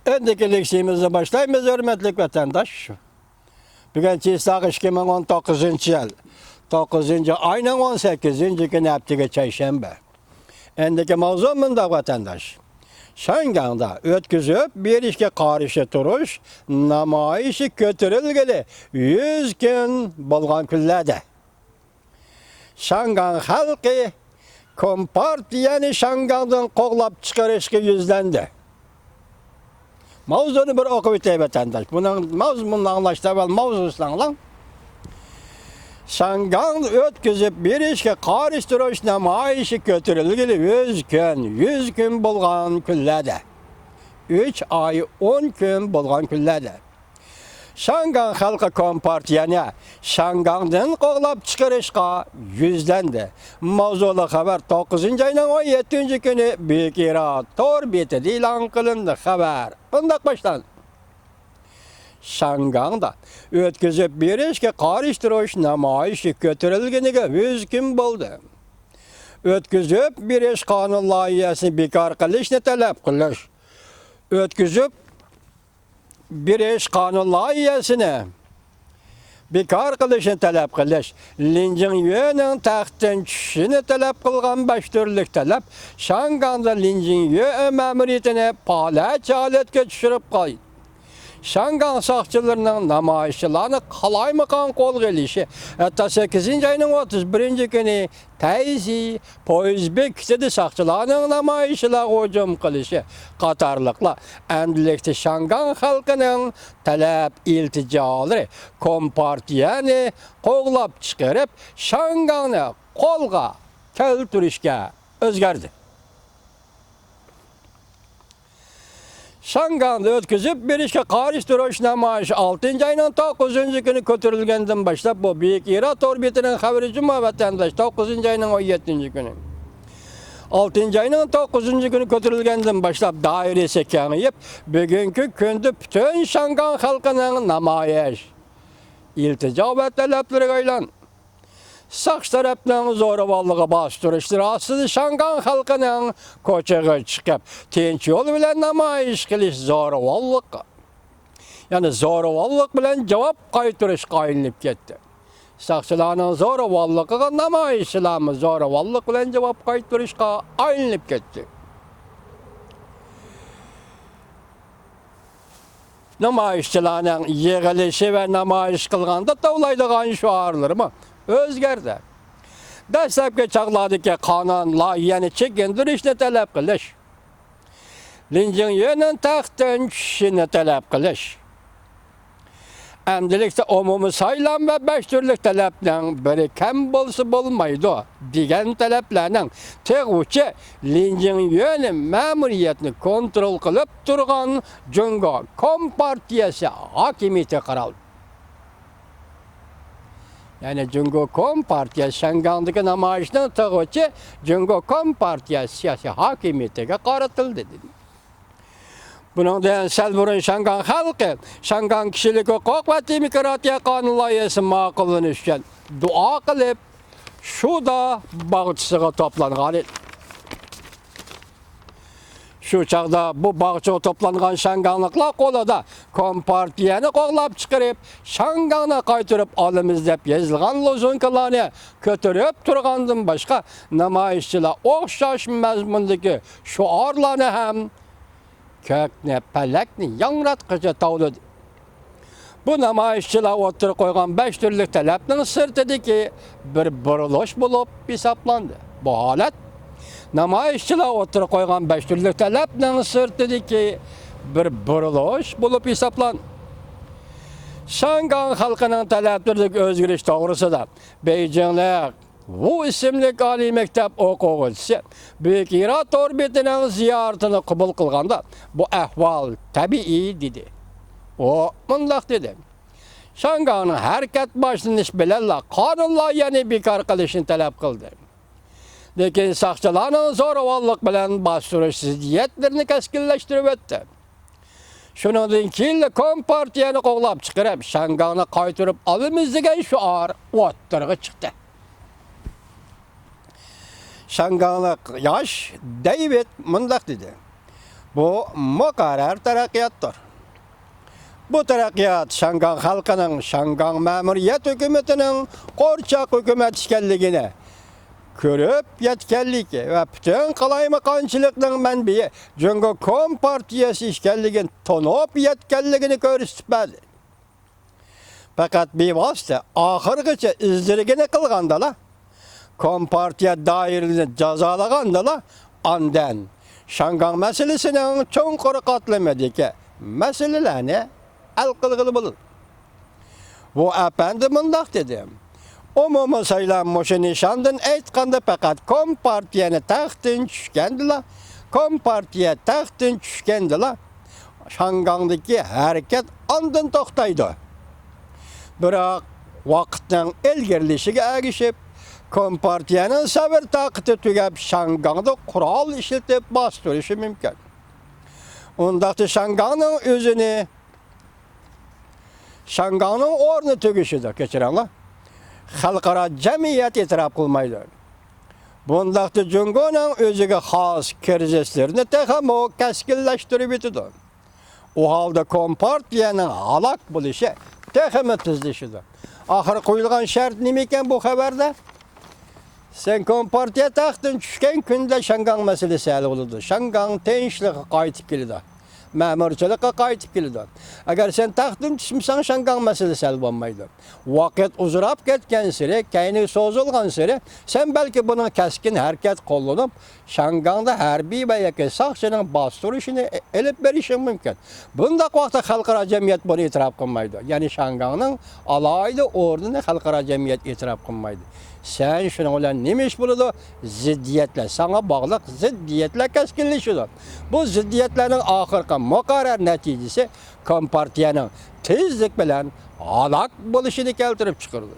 Öndeki leksiyimizi başlayımız hürmetli vatandaş. Bugün çiğsak 2019 yıl. 9. ayının 18. günü hafta çarşamba. Endeki mavzumunda vatandaş. Şanganda ötküzüp bir işe karşı turuş, namayişi götürülgeli 100 gün bolgan küllerde. Şangan halkı Kompartiyani Şangan'dan qoğlap çıkarışkı yüzlendi. Mavzunu bir okuyup vatandaş. Bunun mavzunu anlaştığı mavzusuna lan. Şangan ötküzüp bir işe karıştırış namayişi götürülgeli 100 gün bolgan küllerde. 3 ay 10 gün bolgan küllerde. Şangan halkı Kompartiyani Şangan'dan qoğlap çıkarışqa yüzlendi. Mavzulu haber 9. ayının 17. günü Büyük İra tor betide ilan kılındı haber. Bundak baştan. Şangan'da ötküzüp bir işe karıştırış namayişi götürülgeniga 100 gün boldu. Ötküzüp bir iş kanun layihasini bekar kılışını talep kılış. Ötküzüp bir iş kanun layihasini bekar kılışını talep kılış. Lincin yönenin tahtın çüşünü talep kılgan baş türlük talep. Şangan'da Lincin yö memuriyetini palaç aletke düşürüp koydu. Şangan sakçılarının namayışçılarını kalaymakan kol gelişi. Hatta 8. ayının 31. günü teyzi, poizbek kişidi sakçılarının namayışçılar hücum kılışı. Katarlıkla endilikti Şangan halkının talep ilticaları Kompartiyani qoğlap çıkarıp Şangan'ı kolga keltürüşke özgerdi. Şangan'da ötküzüp bir işe karıştırış namayışı 6. ayının 9. günü götürülgenden başlap bu Büyük İra torbetinin haberi cuma vatandaş 9. ayının 17. günü. 6. ayının 9. günü götürülgenden başlap dairesi kengiyip bugünkü gündü bütün Şangan halkının namayış iltica ve talepleri aylan. Saks tarafından zoravallığı bastırıştır. Aslında Şangan halkının koçağı çıkıp tinç yol bilen namayış kiliş zoravallık. Yani zoravallık bilen cevap kaytırış kayınlıp gitti. Saksılarının zoravallığı namayışçılarımız zoravallık bilen cevap kaytırış kayınlıp gitti. Namayışçılarının yığılışı ve namayış kılganda tavlaydığın şuarları mı? Özgerdi. Dastlabki çağlardaki kanun layihani çekindirishni talep qilish. Lincin yönenin taxtdan tushishini talep qilish. Endilikda umumiy saylan ve 5 türlük talabdan biri kam bo'lsa bo'lmaydi degan talablarning teguvchi Lincin yöni ma'muriyatni kontrol qilib turgan Jungo Kompartiyasi hokimiyati qaraldi. Yani Jungo Kompartiyasi Şangan'daki namayışının teguvchi Jungo Kompartiyasi siyasi hakimiyetiga qaratildi dedi. Bundan sal burun Şangan halkı, Şangan kişilik hukuk ve demokratiya kanun layihasi ma'qullanish uchun dua qilib, shu da bag'chisiga toplangan edi. Şu çağda bu bağçığı toplangan Şanganlıklar kolada Kompartiyani qoğlap çıkarıp Şangan'a kaytırıp alımız dep yazılgan lozunkalarını kötürüp turgandan başka namayışçılar okşaş mezmundaki şuarlarını hem kökne pelekni yangratkıcı tavladı. Bu namayışçılar oturup koygan 5 türlük talepnin sırtıdaki bir buruluş bulup hesaplandı. Bu halet namayışçılar oturup koygan 5 türlük talepnin sırtıdaki bir buruluş bulup hesaplandı. Şangan halkının taleplerindeki özgürlük doğrusu da Beijing'lik bu isimlik Ali Mektep okuvcusu Büyük İra torbetinin ziyaretini kabul kılganda bu ahval tabii dedi. O mındak dedi. Şangan'ın hareket başlanış bilenle kanunla yeni bekar kılışını talep kıldı. Lekin sakçılarının zoravallık bilen bastırış ziddiyetlerini keskinleştirip etti. Şundan keyin Kompartiyani qo'llab chiqarib, Şangan'ı qaytirib olamiz degan şuar o'ttirg'i chiqdi. Şanganlik yosh David mundaq dedi. Bu muqarrar taraqqiyotdir. Bu taraqqiyot Shangang xalqining, Shangang ma'muriyat hukumatining qo'rchoq hukumat ekanligini ko'rib yetganligi va butun qalaymiqonchilikning manbai Jungo Kompartiyasi ekanligini tonib yetganligini ko'rsatdi. Faqat bevosita oxirgacha izdirigini qilgandalar, Kompartiya doirasini jazolagandalar, ondan Shangang masalasining cho'nqur qatlamadagi masalalarni hal qilg'ili bo'ldi. Bu apandi mundaq dedi. Umumiy saylanmoshi nishondan aytganda faqat Kompartiyani taxtdan tushgandilar. Kompartiya taxtdan tushgandilar. Shangangdagi harakat ondan to'xtaydi. Biroq vaqtning ilgarilishiga ergishib, Kompartiyaning sabr taqati tugab Shangangda qurol ishlatib bostirishi mumkin. Undaqda Shangangning o'zini Shangangning o'rni tugishida kechiranglar. Xalqaro jamiyat e'tirof qilmaydi. Bundaqda Jungoning o'ziga xos krizislarni texmo kaskinlashtirib etdi. U holda Kompartiyaning halok bo'lishi texmo tezlashidi. Oxir qo'yilgan shart nima ekan bu xabarda? Sen Kompartiya taxtdan tushgan kunda Shangang masalasi hal bo'ldi. Shangang tinchlikka qaytib keldi. Ma'murchilikka qaytib keldi. Agar sen taxtdan tushmasang Shangang masalasi hal bo'lmaydi. Vaqt uzrab ketgan sari, kayni so'zilgan sari, sen balki buning kaskin harakat qo'llanib, Shangangda harbiy va yoki soqchining bostirishini elib berishi mumkin. Bundaq vaqtda xalqaro jamiyat buni e'tirof qilmaydi. Ya'ni Shangangning alohida o'rnini xalqaro jamiyat e'tirof qilmaydi. Sen shuning bilan nima ish bo'ladi? Ziddiyatlar, sana bog'liq ziddiyatlar kaskinlashadi. Bu ziddiyatlarning oxirgi muqarrar natijasi Kompartiyaning tezlik bilan halok bo'lishini keltirib chiqardi.